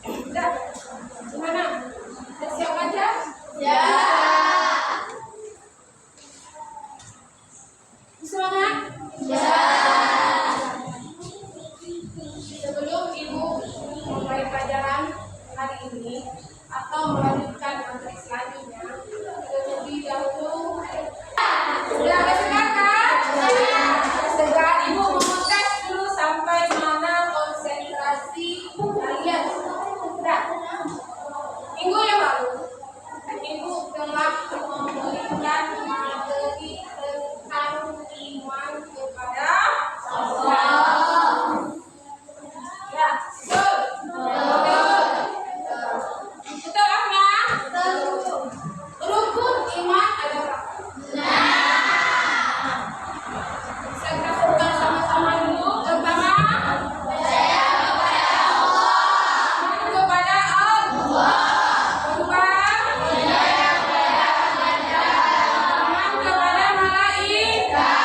Udah, gimana? Udah siap aja? Ya. Semangat? Ya. Sebelum Ibu memulai pelajaran hari ini atau melanjutkan materi selanjutnya, terlebih dahulu sudah bersegar kan? Segar. Ibu mau tes dulu sampai mana konsentrasi kalian. Sudah. Minggu yang lalu Ibu telah memberikan materi tentang iman kepada Allah. Ya, betul. Betul kan? Rukun iman adalah. Bisa kita sebutkan sama-sama dulu. Pertama, iman kepada Allah. Kedua, iman kepada malaikat.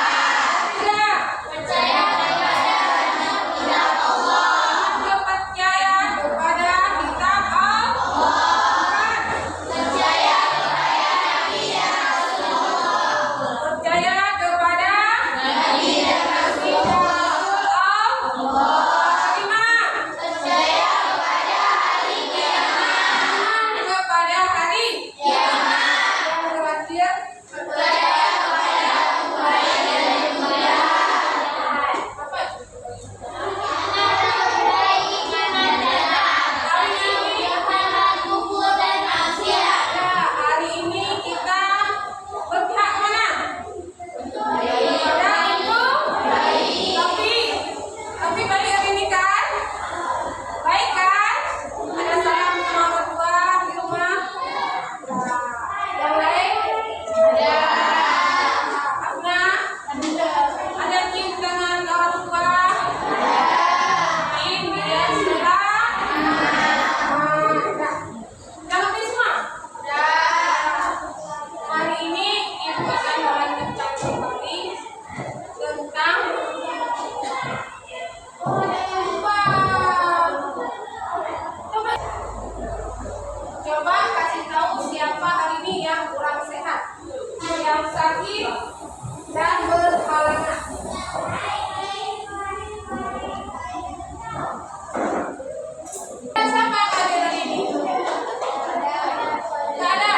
Ketiga, percaya kepada kitab Allah. Percaya kepada Nabi Rasul Allah. Iman kepada hari yang terakhir. Apa itu? Hari ini kita berpihak mana? Kepada ibu. Tapi baik hari ini kan? Baik kan? Ada salam sama orang tua di rumah? Yang lain? Ada. Ada cium tangan orang tua? Cium dia salam. Kalau semua? Hari ini Ibu akan melanjutkan kembali tentang Coba kasih tahu siapa hari ini yang kurang sehat, yang sakit dan berhalangan. Siapa kalian hari ini? Tidak ada.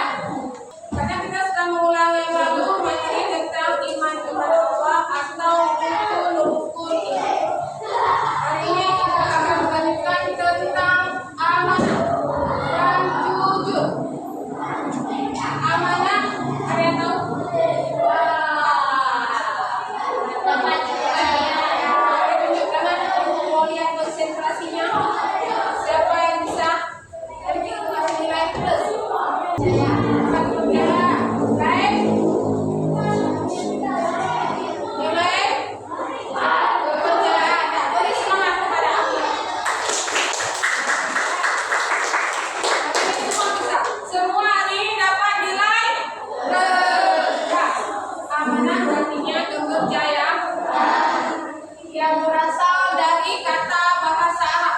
Karena kita sudah mengulang yang lalu materi tentang iman kepada Allah atau rukun iman. Hari ini kita akan melanjutkan tentang amanah dan jujur. Amanah, ada yang tahu? Tunjukkan, mau lihat konsentrasinya. Siapa yang bisa? Jadi kita kasih nilai plus. Baik. Nilai kepercayaan. Nah, beri semangat kepada aku. Semua bisa. Semua hari ini dapat nilai plus. Amanah artinya kepercayaan yang berasal dari kata bahasa Arab,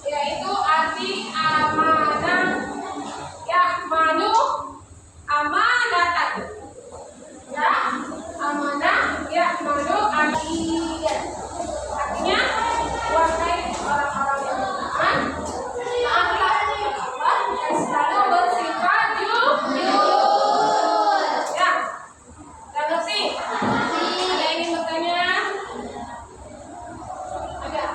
yaitu arti amanah, ya'manu amanatan. Ya, amanah ya'manu amanatan. Artinya, wahai orang-orang yang beriman, taatlah kepada Allah dan selalu bersifat jujur. Ya, sudah ngerti? Ada yang ingin bertanya? Ada?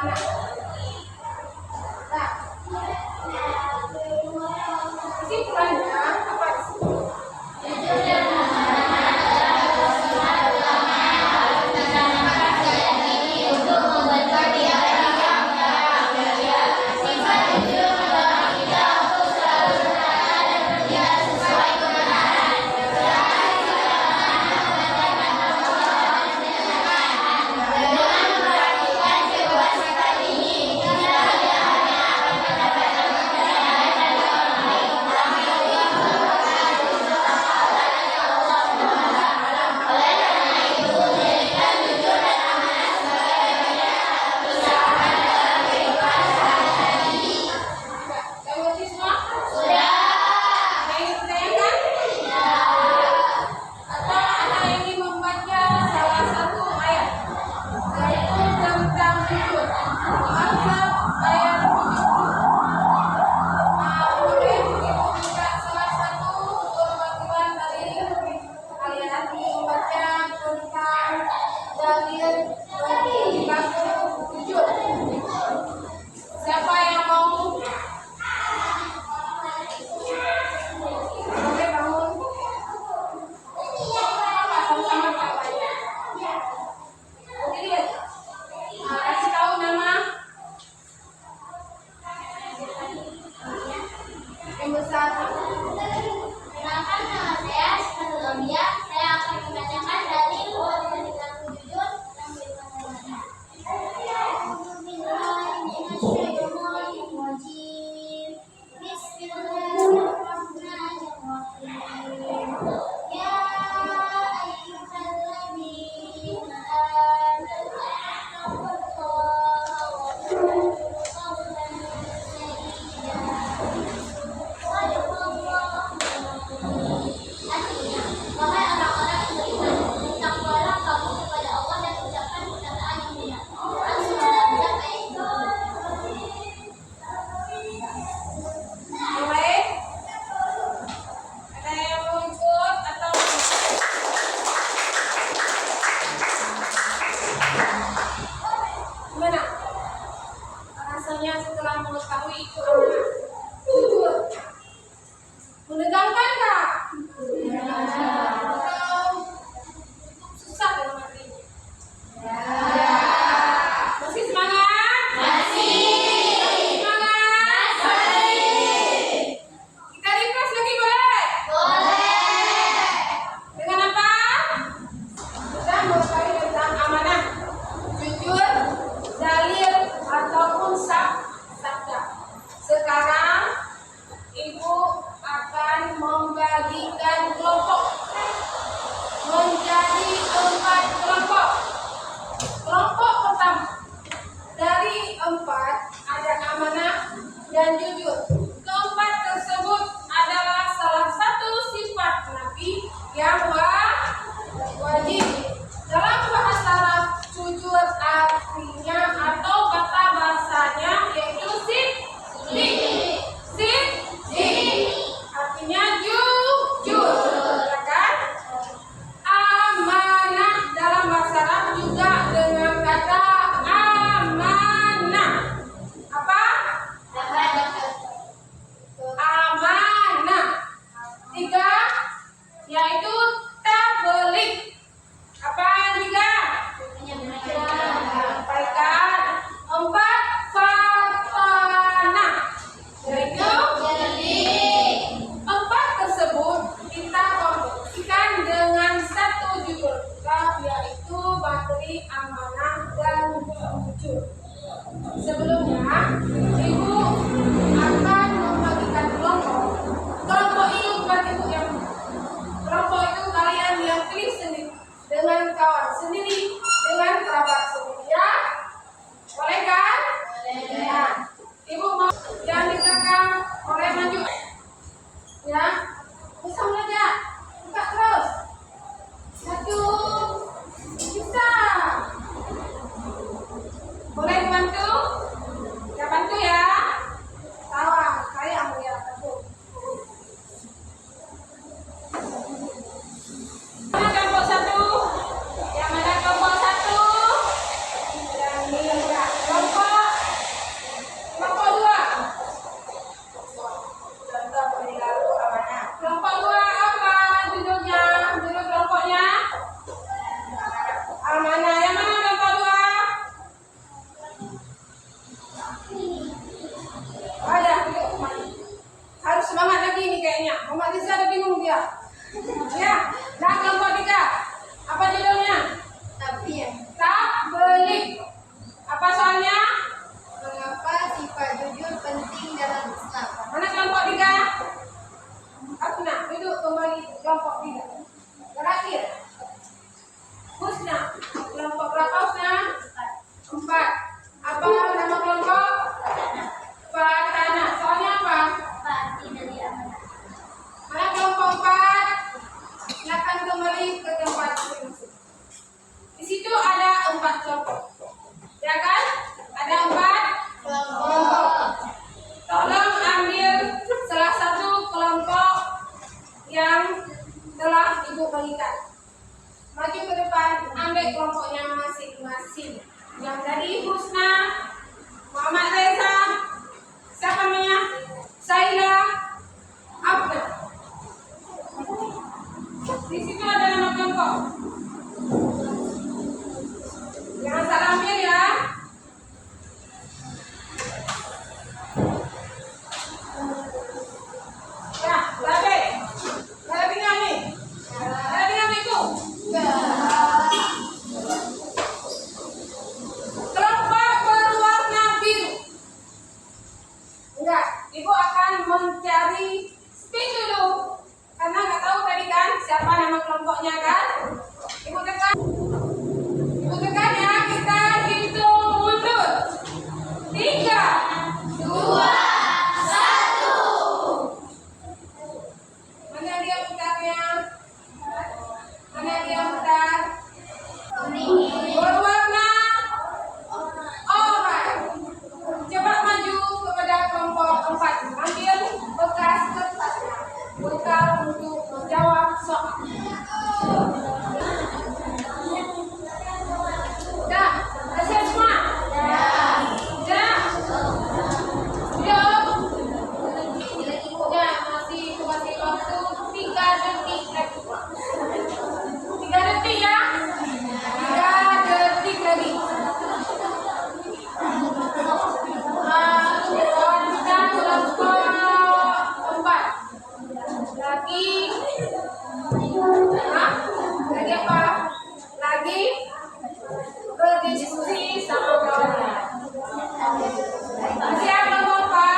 amanah. Nah, kesimpulannya apa? Siapa yang mau? Boleh bangun. Apa sama-sama bapaknya? Oke, lihat. Kasih tahu nama. Yang besar. Perkenalkan, nama saya Sifat Lamia. Saya akan membacakan dari buku pendidikan jujur yang berikutnya. Bismillahirrahmanirrahim. Ya ayyuhalladzina amanu taqullaha wa qulu qawlan sadida. Artinya, wahai orang-orang yang beriman, bertakwalah kamu kepada Allah dan ucapkan perkataan yang benar. Langsung dalam sampai itu. Mulai. Ada yang mau ikut atau gimana? Rasanya setelah mengetahui itu amanah jujur, menegangkan nggak? Atau susah dalam artinya? Masih semangat? Semangat? Kita refresh lagi boleh? Dengan apa? Kita mengetahui tentang amanah, jujur, dalil ataupun sabda. Sekarang Ibu akan membagikan kelompok menjadi 4 kelompok. Kelompok pertama dari 4 ada amanah dan jujur. Keempat tersebut adalah salah satu sifat Nabi yang wajib. Dalam bahasa Arab, jujur artinya atau kata bahasanya yaitu siddiq. Artinya jujur, ya kan? Amanah dalam bahasa Arab juga dengan kata amanah. Apa? Amanah. 3 yaitu tabligh. Apa yang 3? Menyampaikan. 4 fatanah. Yaitu 4 tersebut kita kombinasikan dengan satu judul yaitu materi amanah dan jujur. Sebelumnya, Ibu akan membagikan kelompok. Kelompok itu bukan Ibu yang kelompok itu kalian yang pilih sendiri dengan kawan sendiri, dengan kerabat sendiri, ya? Boleh kan? Ya. Ibu mau yang di belakang boleh maju. Ya, bisa belajar. Buka terus. 1, bisa. Boleh dibantu? Adi Husna, Muhammad Reza, siapa namanya? Saila, Abdul. Di situ ada nama kelompok. Jangan salah ambil ya. Ya, Labe. Labe tinggal nih. Labe tinggal itu. Kelompok berwarna biru. Enggak, Ibu akan mencari speed dulu. Karena nggak tahu tadi kan siapa nama kelompoknya kan? Ibu tekan. Ibu tekan ya, kita hitung mundur. 3, 2, 1. Mana dia putarnya? Mana dia putar? Berwarna oranye. Coba maju kepada kelompok 4. Ambil bekas kertasnya. Bekal untuk menjawab soal. Dah, selesai semua? Dah. Belum? Masih waktu 3 detik lagi. 3 detik ya? 3 detik lagi. Kita kelompok 4. Lagi. Hah? Lagi apa? Lagi berdiskusi sama kawannya. Siapa kelompok 4?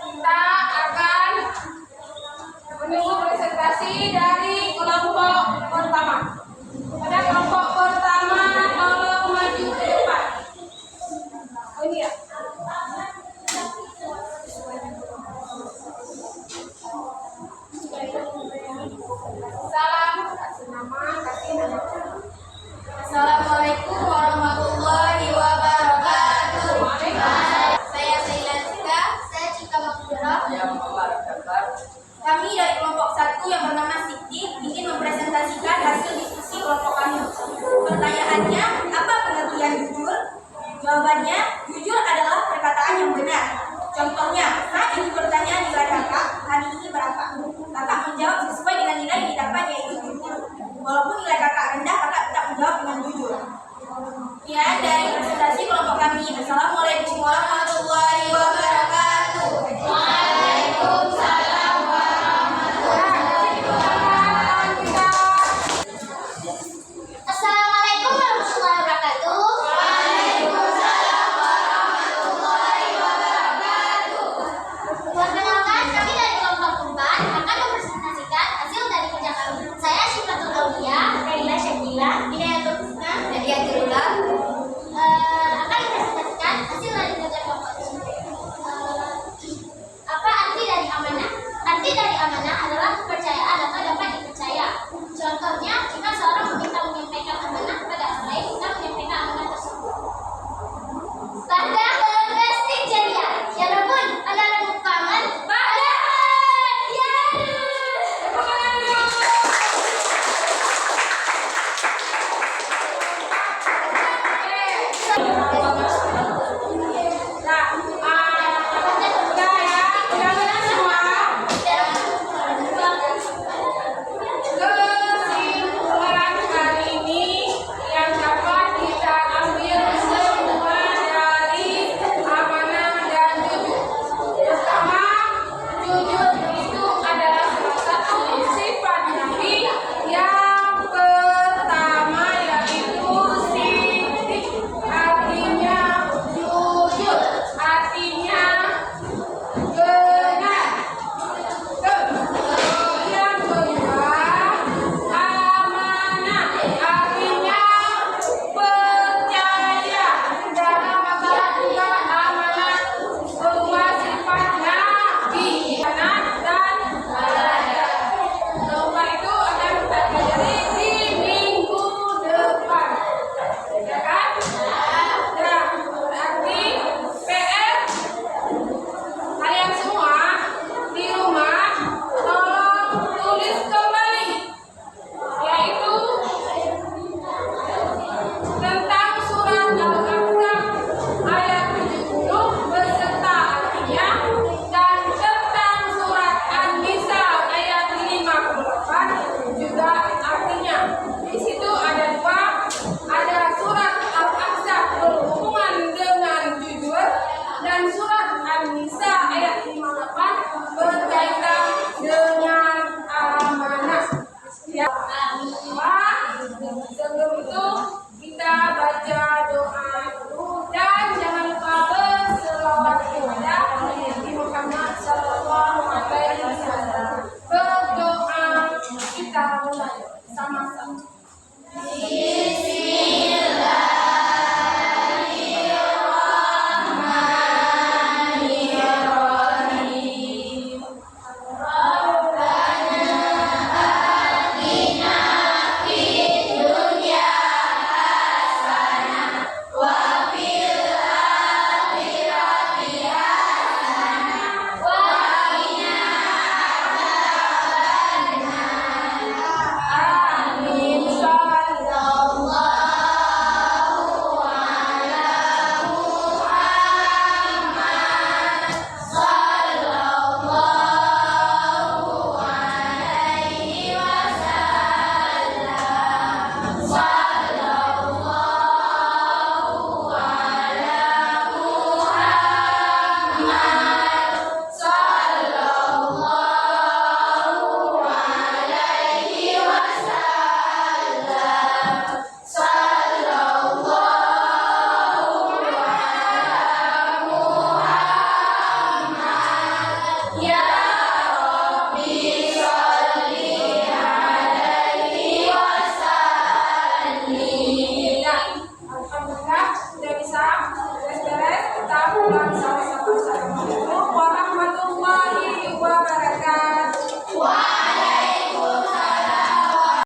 Kita akan menunggu presentasi dari